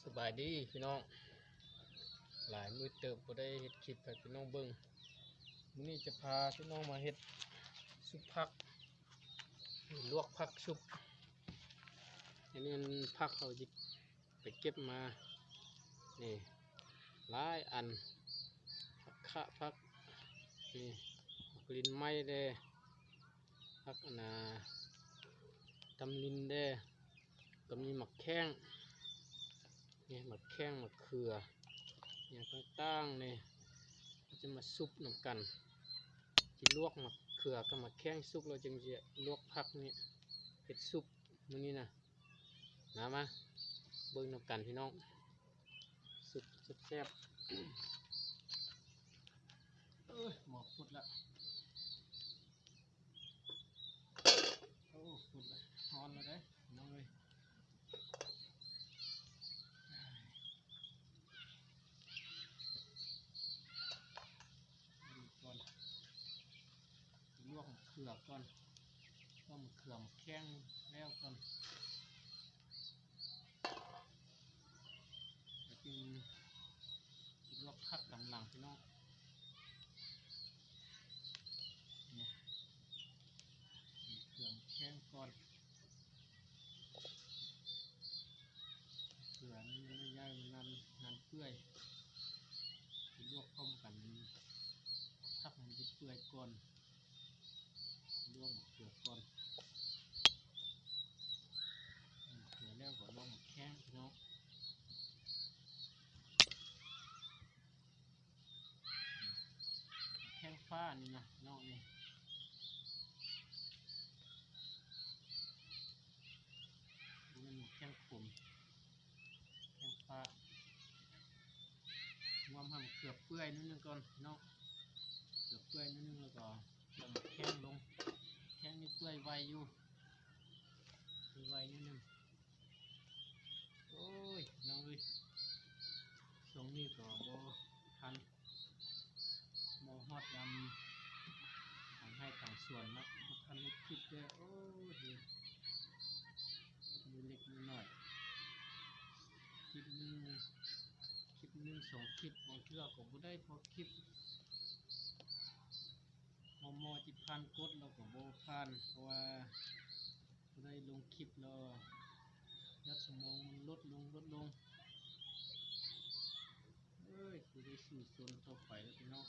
สบายดีพี่น้องหลายมือเติบบ่ได้เฮ็ดคลิปให้พี่น้องเบิ่งมื้อนี้จะพาพี่น้องมาเฮ็ดซุปผักลวกผักชุบอันนี้มันผักเขาจิไปเก็บมานี่หลายอันผักคะผักนี่ผักลิ้นไม้เด้ผักตำลินเด้ก็มีหมักแข้งนี่หมักแข้งหมักเขืออย่างต่างๆนี่จะมาซุปน้ำกันจะลวกหมักเขือกับหมักแข้งซุปเราจึงจะลวกผักนี่เห็ดซุปมื้อนี้นะมาเบิ่งน้ำกันพี่น้องซุปแซ่บหมอฟุดละฟุดละร้อนแล้วเด้น้องเลยก่อนลวกเขือก่อนต้มเขือแข้งแล้วก่อนแล้วจึงลวกผักกำลังพี่น้องเนี่ยเขือแข้งก่อนเขือนี่ไม่ย่ายมันนานเปื่อยลวกพร้อมกันผักมันจะเปื่อยก่อนลวกเขือก่อนเขือแล้วก็ลวกแข้งพี่น้องแข้งฟ้านี่นะน้องนี่มันแข้งขมแข้งฟ้างวมทำเขือเปื่อยนิดนึงก่อนน้องเขือเปื่อยนิดนึงแล้วก็ลงแข้งลงแข้งนี่เปื่อยไวอยู่ไวนิดนึงโอ้ยน้องเลยตรงนี้ก็บ่ทันบ่ฮอดยำทางให้ทางส่วนนะบ่ทันได้คิดเลยโอ้ยมือเล็กมือหน่อยคลิปนึง2 คลิปบางเทื่อก็บ่ได้พอคลิปมอจิตพันกดเราก็บ่พันเพราะว่าบ่ได้ลงคลิปแล้วยอดชั่วโมงมันลดลงคือได้สู่ชนต่อไปแล้วพี่น้อง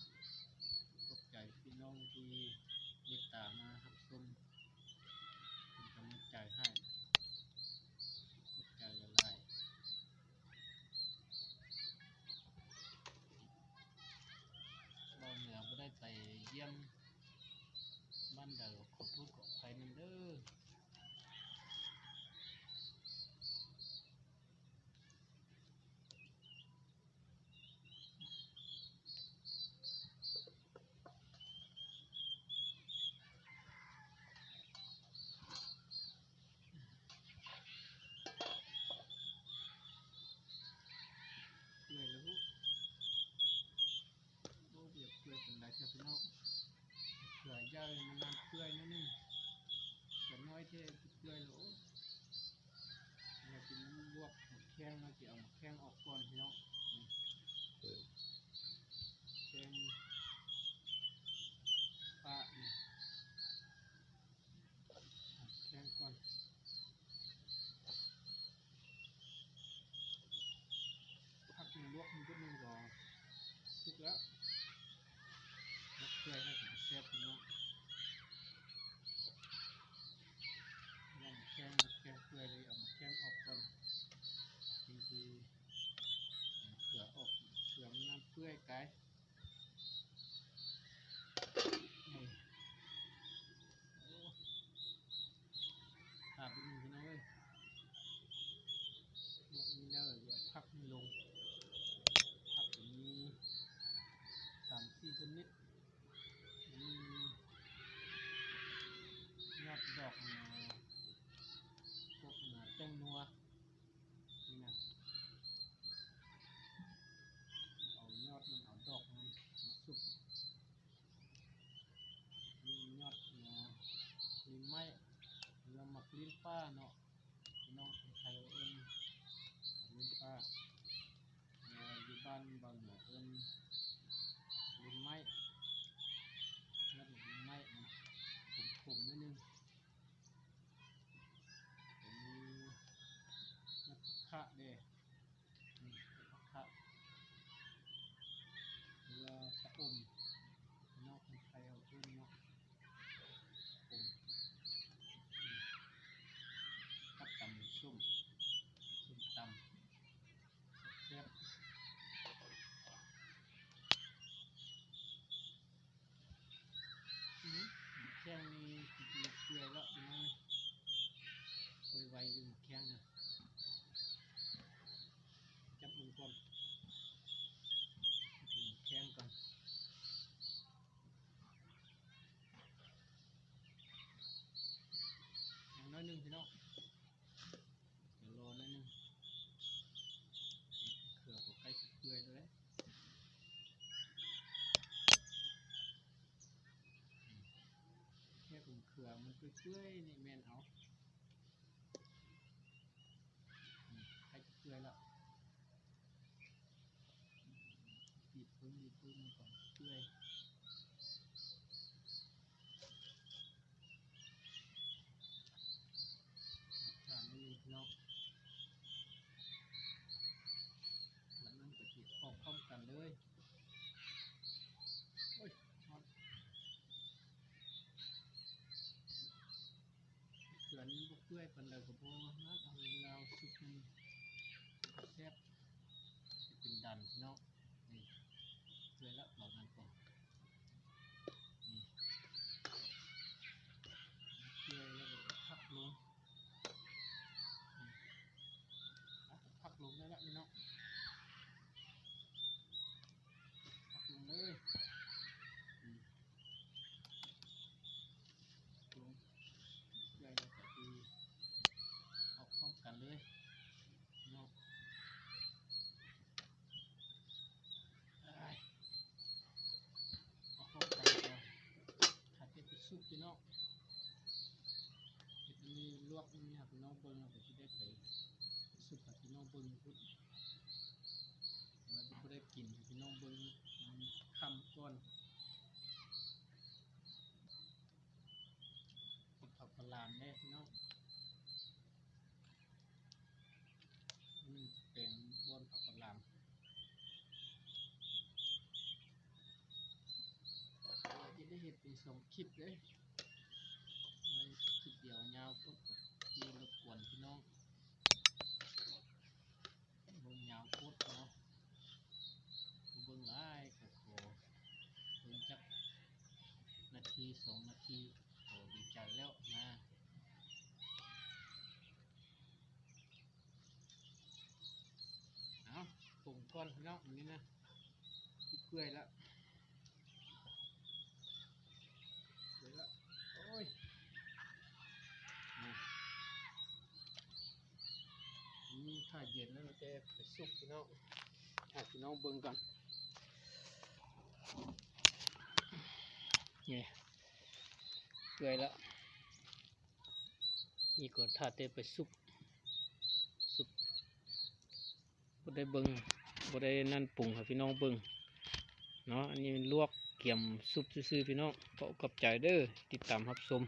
ขอบใจพี่น้องที่เมตตามารับชมเป็นกำลังใจให้ขอบใจหลายๆเราเหนือบ่ได้ไปเยี่ยมบ้านเดิมขอโทษขออภัยนำเด้อเปื่อยแล้วเบียดเปื่อยเป็นไรครับพี่น้องเผื่อย่ามันนานเปื่อยนิดนึงแต่น้อยเท่เปื่อยแล้วเราจะลวกแข้งเราจะเอาแข้งออกก่อนพี่น้องแข้งปลาแข้งก่อนพักลวกมันก็นึงก่อนทุกแล้วเปื่อยให้ผมแซ่บพี่น้องลองแข้งเปื่อยเลยเอาแข้งออกก่อนจริงๆเผื่อออกเผื่อมันน้ำเปื่อยไกลขาดไปหนึ่งพี่น้องเลยลวกนี้แล้วเดี๋ยวพักมันลงพักอย่างนี้3-4 ชนิดมียอดดอกพวกแตงนัวนี่นะเอายอดมันเอาดอกมันสุกมียอดลิ้นไม้หรือหมักลิ้นป้าเนาะพี่น้องคนไทยเองลิ้นป้า ผ้าอยู่บ้านบางเหนือลินไม้แล้วลินไม้ผมนิดนึงมีนักขะเด้นักขะเรือชะอมนอกคนไทยเอาขึ้นเนาะผมกับตำส้มตำแซ่บแข้งนี่เปื่อยแล้วนะไวๆอยู่แข้งนะจับมือก่อนแข้งก่อนอย่างน้อยนึงพี่น้องเดี๋ยวรอนิดนึงเขือก็ใกล้จะเปื่อยแล้วแค่ผมเขือมันเปื่อยๆนี่แมนเอาใกล้จะเปื่อยแล้วบีบพึ่งมันก่อนเปื่อยถามนิดนึงพี่น้องแล้วมันก็จะออกพร้อมกันเลยโอ้ยเขือนี้บ่เปื่อยปานใดก็บ่นัดเอาเราสุกมันแซ่บเป็นดันพี่น้องนี่เปื่อยแล้วเรานั้นก่อนนี่เปื่อยแล้วก็พักลงพักลงได้แล้วพี่น้องพักลงเลยลงเปื่อยแล้วก็ดีออกพร้อมกันเลยพี่น้องออกพร้อมกันแล้วถ้าเป็นซุปพี่น้องเห็ดอันนี้ลวกอันนี้ครับพี่น้องเบิ่งเราก็จะได้ไปซุปกับพี่น้องเบิ่งพุดเราจะได้กินพี่น้องเบิ่งคำก่อนผักปลาแน่พี่น้องเป็นบอนผักปลาเราจะได้เห็นเป็น2 คลิปเลยไว้คลิปเดียวยาวปุ๊บที่รบกวนพี่น้องเบิ่งยาวปุ๊บเนาะเบิ่งหลายก็ขอเบิ่งจักนาที2 นาทีก็ดีใจแล้วนะเอาปรุงก่อนพี่น้องอันนี้นะเปื่อยแล้วโอ้ยนี่ถ้าเย็นแล้วเราจะไปซุปพี่น้องให้พี่น้องเบิ่งก่อนนี่เปื่อยแล้วนี่ก็ถ้าจะไปซุปบ่ได้เบิ่งบ่ได้นั่นปรุงให้พี่น้องเบิ่งเนาะอันนี้ลวกเกี่ยมซุปซื่อๆพี่น้องขอขอบใจเด้อติดตามรับชม